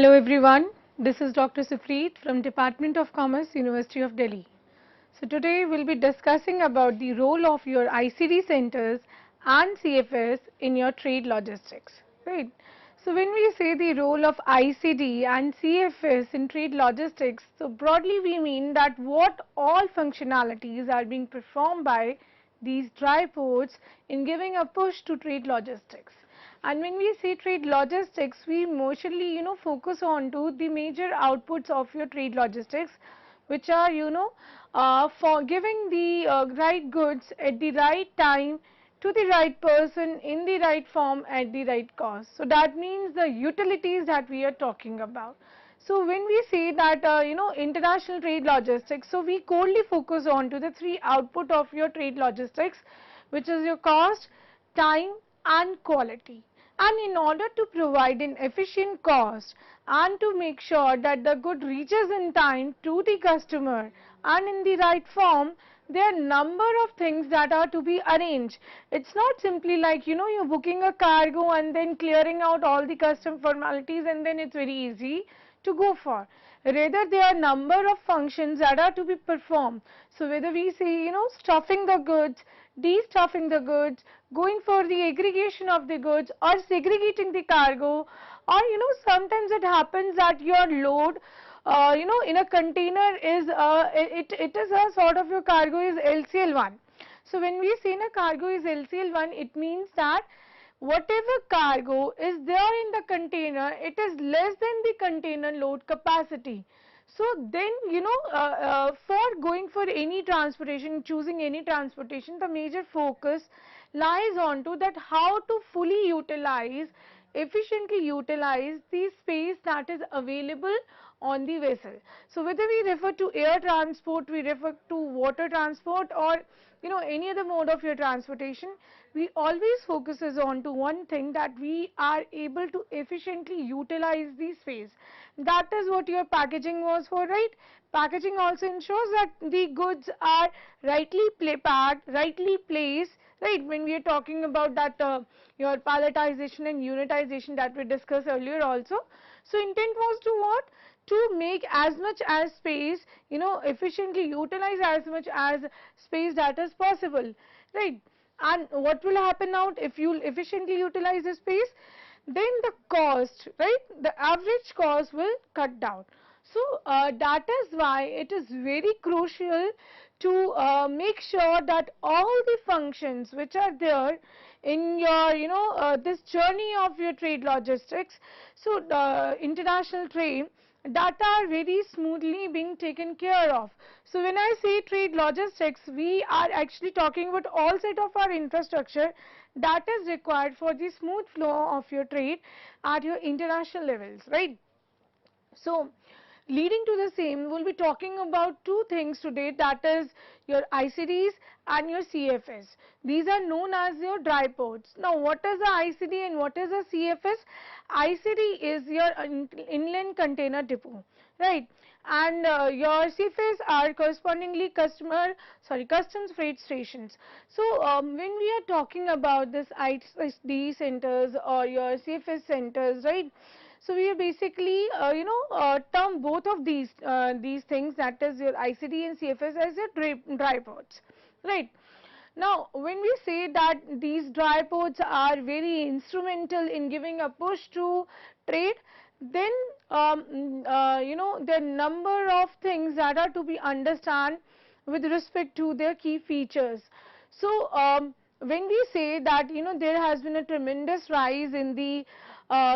Hello everyone, this is Dr. Supreet from Department of Commerce, University of Delhi. So today we'll be discussing about the role of your ICD centers and CFS in your trade logistics, right? So when we say the role of ICD and CFS in trade logistics, so broadly we mean that what all functionalities are being performed by these dry ports in giving a push to trade logistics. And when we say trade logistics, we mostly, focus on to the major outputs of your trade logistics, which are, for giving the right goods at the right time to the right person in the right form at the right cost. So that means the utilities that we are talking about. So when we say that, international trade logistics, so we coldly focus on to the three output of your trade logistics, which is your cost, time and quality. And in order to provide an efficient cost and to make sure that the good reaches in time to the customer and in the right form, there are number of things that are to be arranged. It's not simply like, you're booking a cargo and then clearing out all the custom formalities and then it's very easy to go for. Rather, there are number of functions that are to be performed. So whether we say, stuffing the goods, de-stuffing the goods, going for the aggregation of the goods or segregating the cargo, or sometimes it happens that your load in a container is it is a sort of your cargo is LCL1. So when we say a cargo is LCL1, it means that whatever cargo is there in the container, it is less than the container load capacity. So then, for going for any transportation, choosing any transportation, the major focus lies on to that how to fully utilize, efficiently utilize the space that is available on the vessel. So whether we refer to air transport, we refer to water transport, or any other mode of your transportation, we always focuses on to one thing, that we are able to efficiently utilize the space. That is what your packaging was for, right? Packaging also ensures that the goods are rightly packed, rightly placed, right? When we are talking about that your palletization and unitization that we discussed earlier also. So intent was to what? To make as much as space, efficiently utilize as much as space that is possible, right? And what will happen now if you efficiently utilize the space? Then the cost, right? The average cost will cut down. So that is why it is very crucial to make sure that all the functions which are there in your, this journey of your trade logistics, so the international trade, that are very smoothly being taken care of. So when I say trade logistics, we are actually talking about all set of our infrastructure that is required for the smooth flow of your trade at your international levels, right? So leading to the same, we'll be talking about two things today, that is your ICDs and your CFS. These are known as your dry ports. Now what is a ICD and what is a CFS? ICD is your inland container depot, right? And your CFS are correspondingly customs freight stations. So when we are talking about this ICD centers or your CFS centers, right? So we are basically, term both of these things, that is your ICD and CFS, as your dry ports, right? Now, when we say that these dry ports are very instrumental in giving a push to trade, then there are number of things that are to be understand with respect to their key features. So when we say that there has been a tremendous rise in the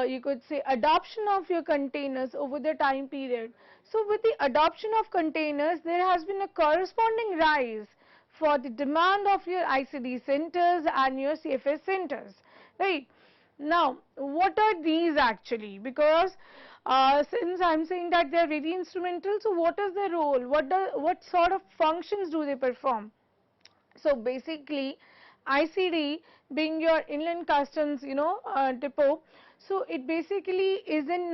you could say adoption of your containers over the time period. So with the adoption of containers, there has been a corresponding rise for the demand of your ICD centers and your CFS centers, right? Now what are these actually? Because since I am saying that they are very instrumental, so what is their role? What sort of functions do they perform? So basically ICD being your inland customs depot, so it basically is in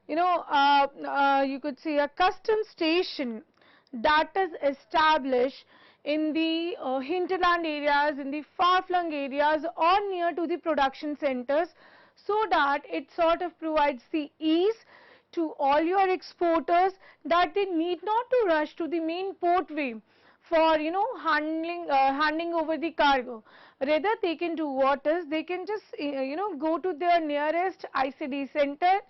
you could say a custom station that is established in the hinterland areas, in the far-flung areas or near to the production centers, so that it sort of provides the ease to all your exporters that they need not to rush to the main portway for handing over the cargo. Rather they can do what is, they can just go to their nearest ICD center,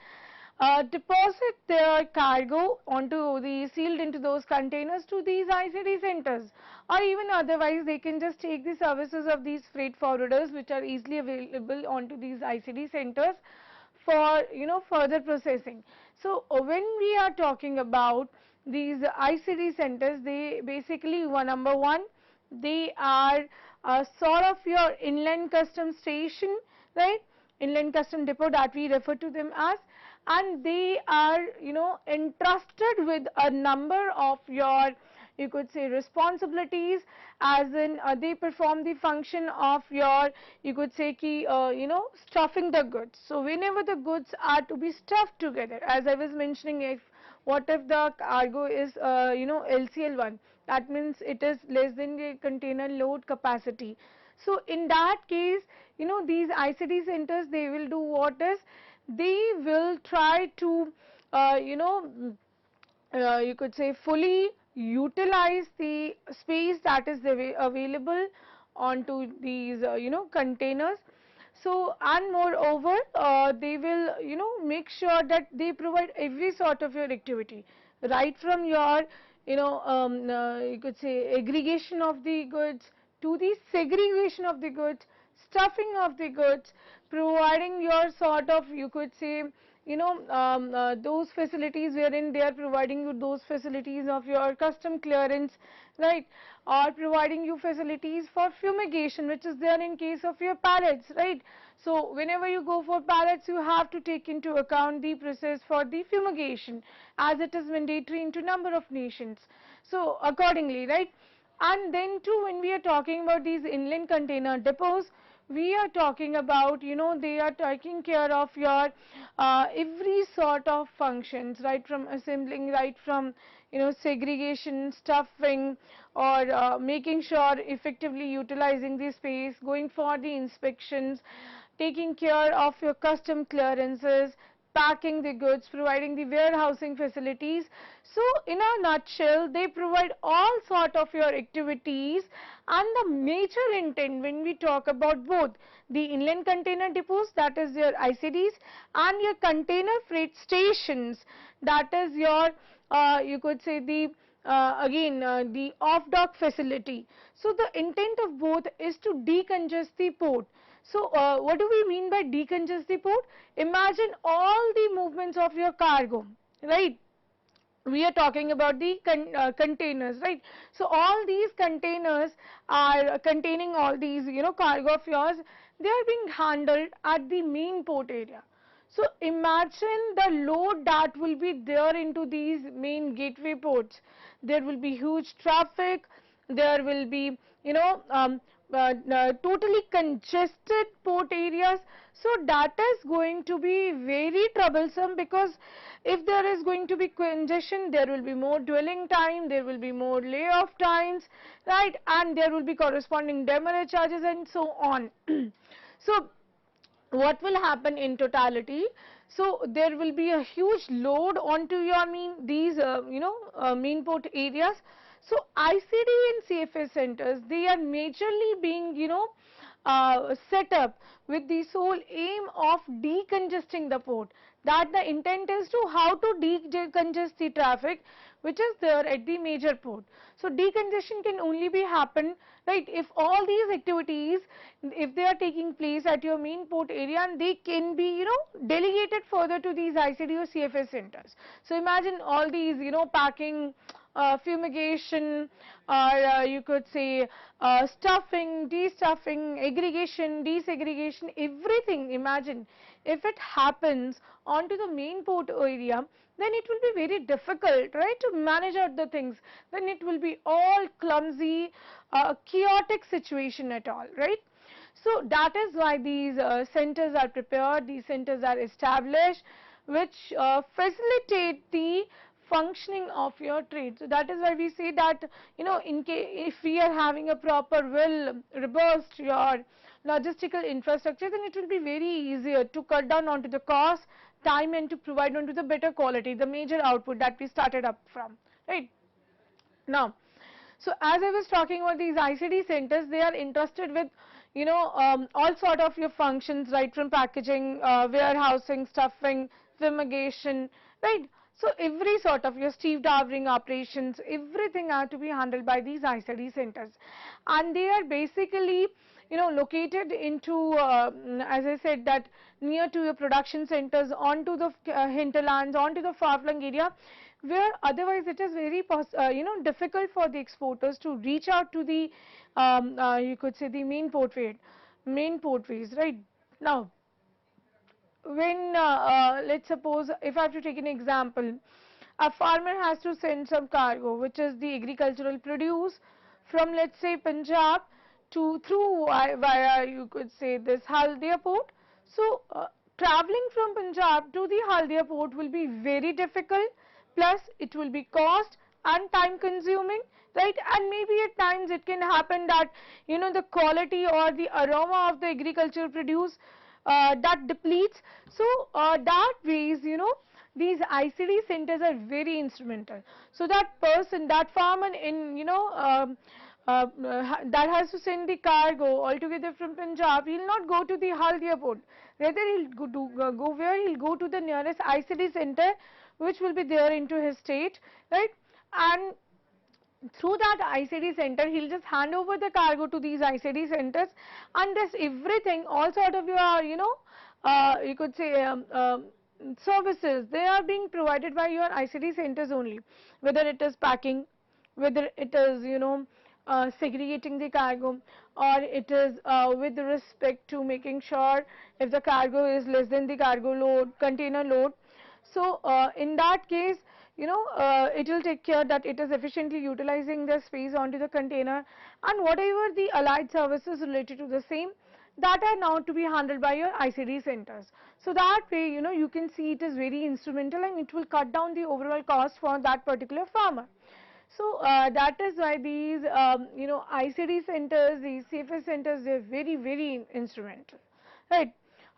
deposit their cargo onto the sealed into those containers to these ICD centers, or even otherwise they can just take the services of these freight forwarders which are easily available onto these ICD centers for further processing. So when we are talking about these ICD centers, they basically number one, they are sort of your inland custom station, right, inland custom depot that we refer to them as, and they are entrusted with a number of your, you could say, responsibilities, as in they perform the function of your, you could say, stuffing the goods. So whenever the goods are to be stuffed together, as I was mentioning, if what if the cargo is LCL1, that means it is less than the container load capacity. So in that case, these ICD centers, they will do what is, they will try to you could say fully utilize the space that is available onto these containers. So and moreover they will make sure that they provide every sort of your activity, right from your you could say aggregation of the goods to the segregation of the goods, stuffing of the goods, providing your sort of, you could say, those facilities wherein they are providing you those facilities of your custom clearance, right, or providing you facilities for fumigation, which is there in case of your pallets, right. So whenever you go for pallets, you have to take into account the process for the fumigation, as it is mandatory into number of nations. So accordingly, right. And then too, when we are talking about these inland container depots, we are talking about, they are taking care of your every sort of functions, right from assembling, right from segregation, stuffing, or making sure effectively utilizing the space, going for the inspections, taking care of your custom clearances, packing the goods, providing the warehousing facilities. So in a nutshell, they provide all sort of your activities, and the major intent when we talk about both the inland container depots, that is your ICDs, and your container freight stations, that is your you could say the the off dock facility. So the intent of both is to decongest the port. So what do we mean by decongest the port? Imagine all the movements of your cargo, right? We are talking about the containers, right? So all these containers are containing all these cargo of yours, they are being handled at the main port area. So imagine the load that will be there into these main gateway ports. There will be huge traffic, there will be totally congested port areas. So that is going to be very troublesome, because if there is going to be congestion, there will be more dwelling time, there will be more layoff times, right, and there will be corresponding demurrage charges and so on. So what will happen in totality? So there will be a huge load onto your these main port areas. So ICD and CFS centers, they are majorly being set up with the sole aim of decongesting the port. That the intent is to how to decongest the traffic which is there at the major port. So decongestion can only be happen, right, if all these activities, if they are taking place at your main port area, and they can be delegated further to these ICD or CFS centers. So imagine all these packing, fumigation, or you could say stuffing, destuffing, aggregation, desegregation, everything. Imagine if it happens onto the main port area, then it will be very difficult, right, to manage out the things. Then it will be all clumsy, chaotic situation at all, right. So that is why these centers are prepared, these centers are established, which facilitate the functioning of your trade. So that is why we say that in case if we are having a proper well robust your logistical infrastructure, then it will be very easier to cut down onto the cost, time and to provide onto the better quality, the major output that we started up from, right? Now, so as I was talking about these ICD centers, they are interested with, all sort of your functions, right, from packaging, warehousing, stuffing, fumigation, right. So every sort of your steve dowering operations, everything are to be handled by these ICD centers, and they are basically, located into, as I said, that near to your production centers, onto the hinterlands, onto the far-flung area, where otherwise it is very difficult for the exporters to reach out to the, you could say, the main portways, right. Now, when let's suppose if I have to take an example, a farmer has to send some cargo, which is the agricultural produce, from, let's say, Punjab to through via, you could say, this Haldia port. So traveling from Punjab to the Haldia port will be very difficult, plus it will be cost and time consuming, right. And maybe at times it can happen that, the quality or the aroma of the agricultural produce that depletes. So that ways, these ICD centers are very instrumental. So that person, that farmer in, that has to send the cargo altogether from Punjab, he will not go to the Haldia port, rather he will go where, he will go to the nearest ICD center, which will be there into his state, right. And through that ICD center, he will just hand over the cargo to these ICD centers, and this everything, all sort of your, you could say, services, they are being provided by your ICD centers only, whether it is packing, whether it is, segregating the cargo, or it is with respect to making sure if the cargo is less than the cargo load, container load. So in that case, it will take care that it is efficiently utilizing the space onto the container, and whatever the allied services related to the same, that are now to be handled by your ICD centers. So that way, you can see it is very instrumental, and it will cut down the overall cost for that particular farmer. So that is why these, ICD centers, these CFS centers, they are very, very instrumental, right.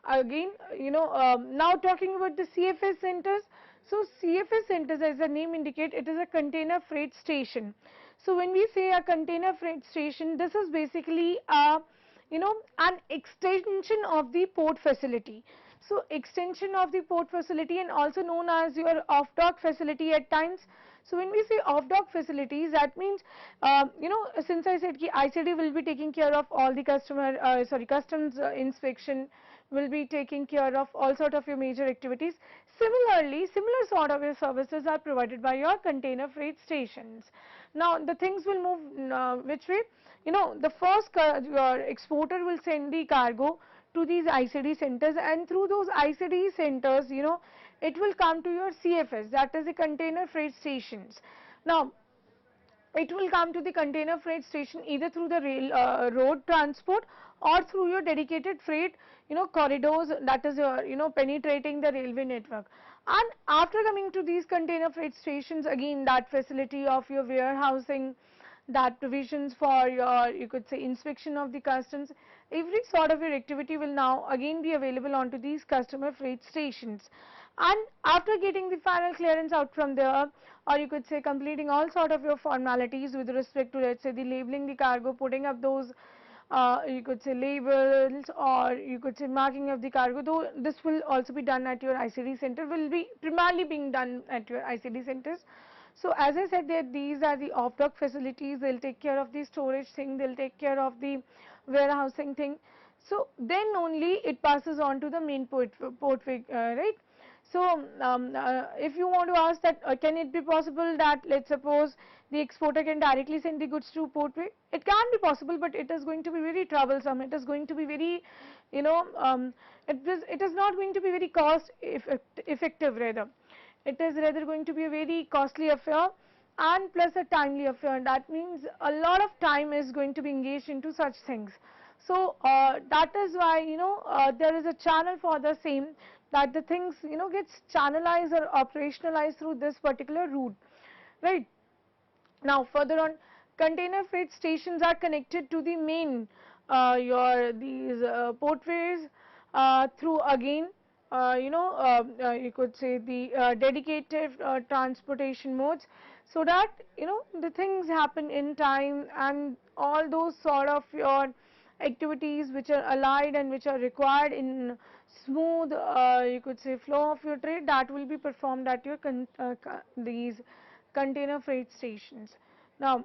Again, now talking about the CFS centers. So CFS centers, as the name indicate, it is a container freight station. So when we say a container freight station, this is basically a, an extension of the port facility. So extension of the port facility, and also known as your off-dock facility at times. So when we say off-dock facilities, that means, since I said ki ICD will be taking care of all the customs inspection, will be taking care of all sort of your major activities. Similarly, similar sort of your services are provided by your container freight stations. Now, the things will move which way? The first your exporter will send the cargo to these ICD centers, and through those ICD centers, it will come to your CFS, that is the container freight stations. Now, it will come to the container freight station either through the road transport, or through your dedicated freight, corridors, that is your, penetrating the railway network. And after coming to these container freight stations, again that facility of your warehousing, that provisions for your, you could say, inspection of the customs, every sort of your activity will now again be available onto these customer freight stations. And after getting the final clearance out from there, or you could say completing all sort of your formalities with respect to, let's say, the labeling the cargo, putting up those, you could say, labels, or you could say marking of the cargo, though this will also be done at your ICD center, will be primarily being done at your ICD centers. So as I said, that these are the off-dock facilities, they'll take care of the storage thing, they'll take care of the warehousing thing. So then only it passes on to the main portway, right. So if you want to ask that, can it be possible that, let's suppose, the exporter can directly send the goods to portway? It can be possible, but it is going to be very troublesome. It is going to be very, it is not going to be very cost effective rather. It is rather going to be a very costly affair, and plus a timely affair. That means a lot of time is going to be engaged into such things. So that is why, there is a channel for the same, that the things, gets channelized or operationalized through this particular route, right. Now further on, container freight stations are connected to the main these portways through again you could say the dedicated transportation modes, so that the things happen in time, and all those sort of your activities which are allied and which are required in smooth you could say flow of your trade, that will be performed at your these container freight stations. Now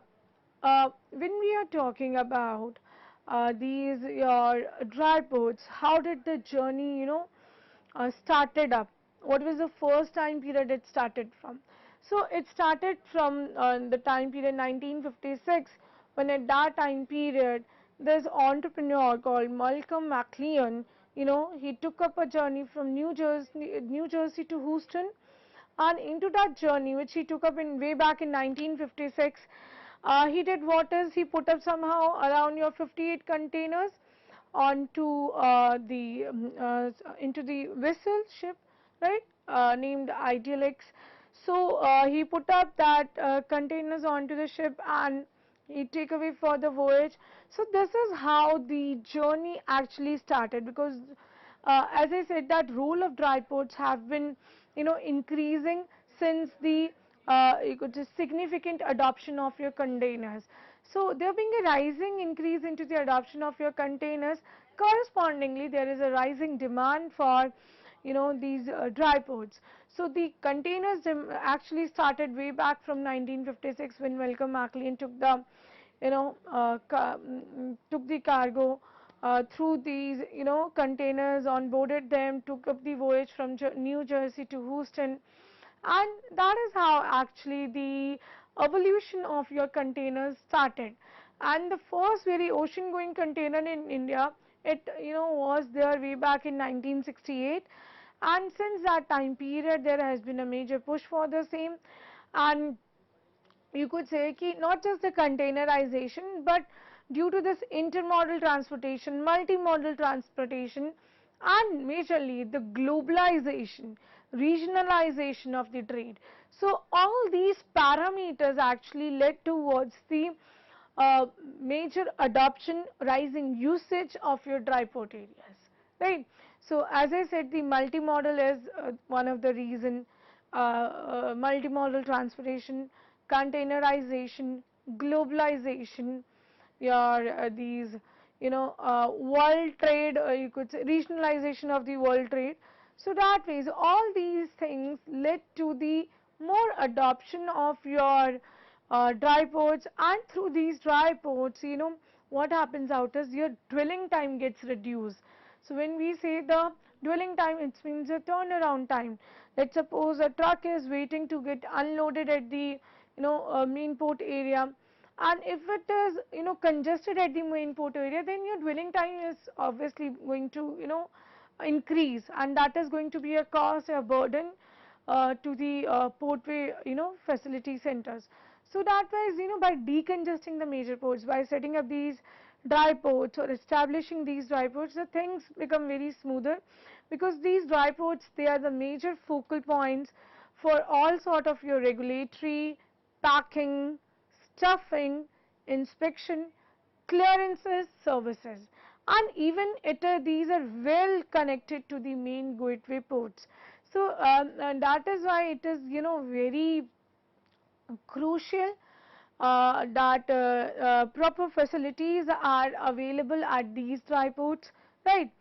when we are talking about these your dry ports, how did the journey started up? What was the first time period it started from? So it started from the time period 1956, when at that time period this entrepreneur called Malcolm McLean, he took up a journey from New Jersey to Houston, and into that journey which he took up in way back in 1956, he did what is, he put up somehow around your 58 containers onto into the vessel ship, right, named Idealix. So he put up that containers onto the ship, and he take away for the voyage. So this is how the journey actually started, because as I said, that role of dry ports have been increasing since the you could say significant adoption of your containers. So there being a rising increase into the adoption of your containers, correspondingly there is a rising demand for these dry ports. So the containers actually started way back from 1956, when Malcolm McLean took the took the cargo through these containers, onboarded them, took up the voyage from New Jersey to Houston, and that is how actually the evolution of your containers started. And the first very ocean going container in India, it was there way back in 1968, and since that time period there has been a major push for the same. And you could say ki not just the containerization, but due to this intermodal transportation, multimodal transportation, and majorly the globalization, regionalization of the trade. So all these parameters actually led towards the major adoption, rising usage of your dry port areas, right. So as I said, the multimodal is one of the reason, multimodal transportation, containerization, globalization, your these world trade, you could say regionalization of the world trade. So that means all these things led to the more adoption of your dry ports, and through these dry ports, what happens out is your dwelling time gets reduced. So when we say the dwelling time, it means the turnaround time. Let's suppose a truck is waiting to get unloaded at the main port area, and if it is congested at the main port area, then your dwelling time is obviously going to increase, and that is going to be a cost, a burden to the portway facility centers. So that was by decongesting the major ports, by setting up these dry ports or establishing these dry ports, the things become very smoother, because these dry ports, they are the major focal points for all sort of your regulatory, packing, stuffing, inspection, clearances, services, and even these are well connected to the main gateway ports. So and that is why it is very crucial that proper facilities are available at these dry ports, right.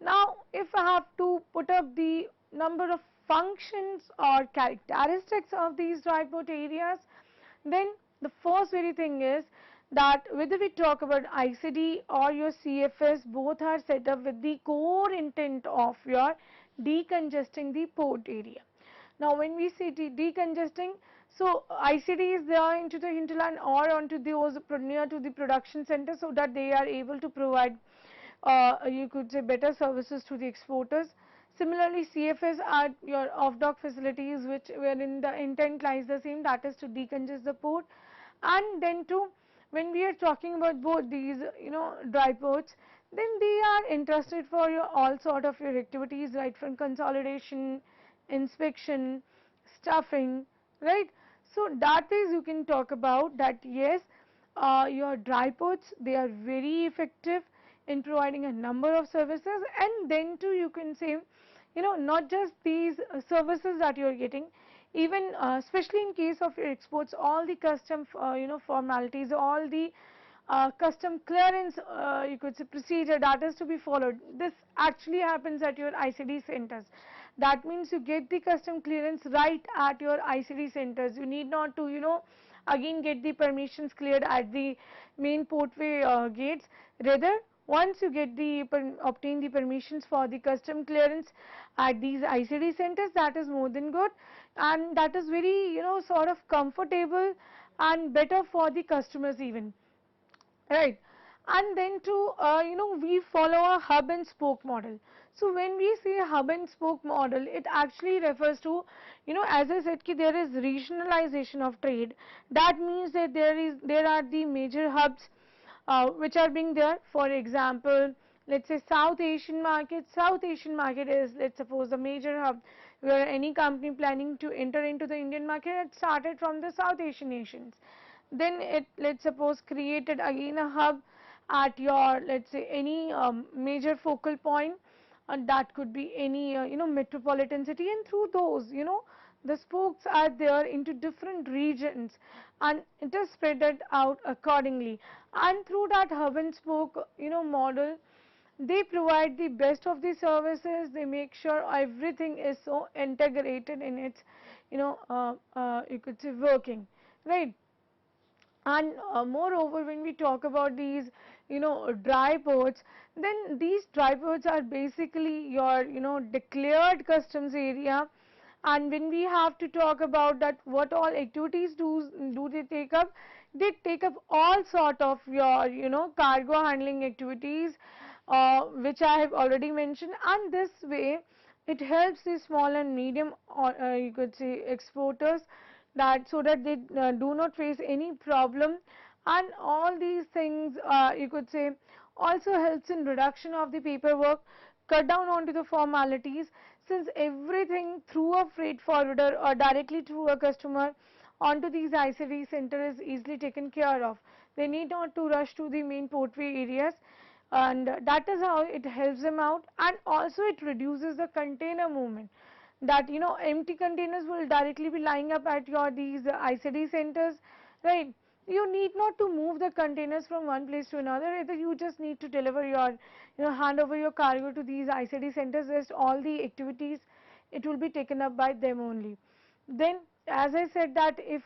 Now if I have to put up the number of functions or characteristics of these dry port areas, then the first very thing is that whether we talk about ICD or your CFS, both are set up with the core intent of your decongesting the port area. Now when we say decongesting, so ICD is there into the hinterland or onto those near to the production center, so that they are able to provide you could say better services to the exporters. Similarly, CFS are your off-dock facilities, which wherein the intent lies the same, that is to decongest the port. And then too, when we are talking about both these dry ports, then they are interested for your all sort of your activities, right, from consolidation, inspection, stuffing, right. So that is, you can talk about that, yes, your dry ports, they are very effective in providing a number of services. And then too, you can say not just these services that you are getting, even especially in case of your exports, all the custom formalities, all the custom clearance, you could say, procedure that is to be followed. This actually happens at your ICD centers. That means you get the custom clearance right at your ICD centers. You need not to, again get the permissions cleared at the main portway gates. Rather, once you get the obtain the permissions for the custom clearance at these ICD centers, that is more than good, and that is very, sort of comfortable and better for the customers even. Right. And then to, we follow a hub and spoke model. So when we say hub and spoke model, it actually refers to, as I said, there is regionalization of trade. That means that there are the major hubs which are being there. For example, let's say South Asian market. South Asian market is, let's suppose, a major hub where any company planning to enter into the Indian market had started from the South Asian nations. Then it, let's suppose, created again a hub at your, let's say, any major focal point, and that could be any metropolitan city, and through those, the spokes are there into different regions, and it is spread out accordingly. And through that hub and spoke model, they provide the best of the services. They make sure everything is so integrated in its you could say working, right. And moreover, when we talk about these dry ports, then these dry ports are basically your declared customs area. And when we have to talk about that, what all activities do they take up? They take up all sort of your cargo handling activities, which I have already mentioned. And this way it helps the small and medium, or you could say, exporters, that so that they do not face any problem. And all these things, you could say, also helps in reduction of the paperwork, cut down onto the formalities, since everything through a freight forwarder or directly through a customer onto these ICD center is easily taken care of. They need not to rush to the main portway areas, and that is how it helps them out. And also it reduces the container movement, that empty containers will directly be lying up at your these ICD centers, right. You need not to move the containers from one place to another. Either you just need to deliver your hand over your cargo to these ICD centers. Rest all the activities, it will be taken up by them only. Then, as I said, that if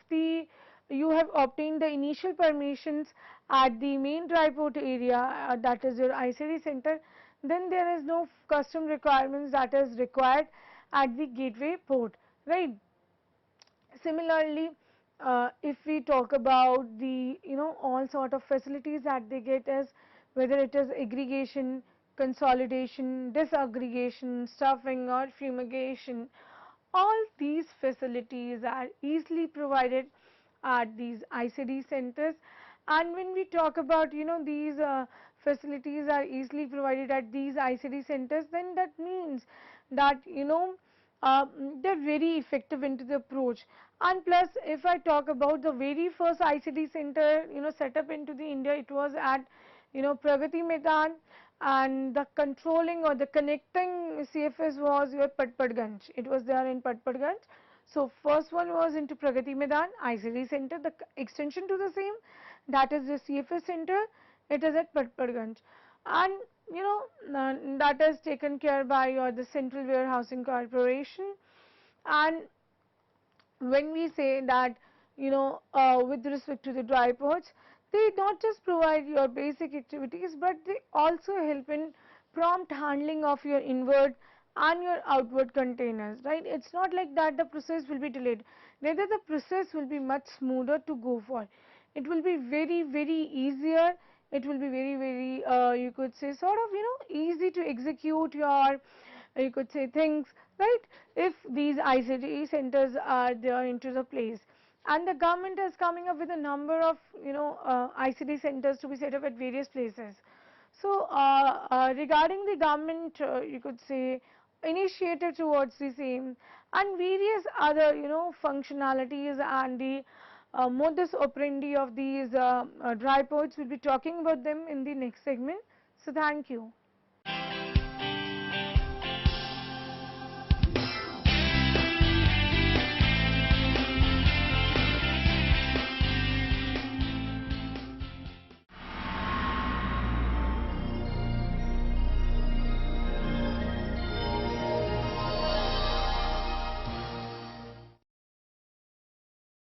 you have obtained the initial permissions at the main dry port area, that is your ICD center, then there is no custom requirements that is required at the gateway port, right. Similarly, if we talk about the all sort of facilities that they get, as whether it is aggregation, consolidation, disaggregation, stuffing or fumigation, all these facilities are easily provided at these ICD centers. And when we talk about these facilities are easily provided at these ICD centers, then that means that they're very effective into the approach. And plus, if I talk about the very first ICD center set up into the India, it was at Pragati Maidan, and the controlling or the connecting CFS was your Patparganj. It was there in Patparganj. So first one was into Pragati Maidan ICD center, the extension to the same, that is the CFS center, it is at Patparganj. And that is taken care by the Central Warehousing Corporation. And when we say that with respect to the dry ports, they not just provide your basic activities, but they also help in prompt handling of your inward and your outward containers, right. It's not like that the process will be delayed, rather the process will be much smoother to go for. It will be very, very easier. It will be very, very you could say, sort of easy to execute your you could say things, right, if these ICD centers are there into the place. And the government is coming up with a number of ICD centers to be set up at various places. So regarding the government you could say initiative towards the same, and various other functionalities and the modus operandi of these dry ports, we'll be talking about them in the next segment. So thank you.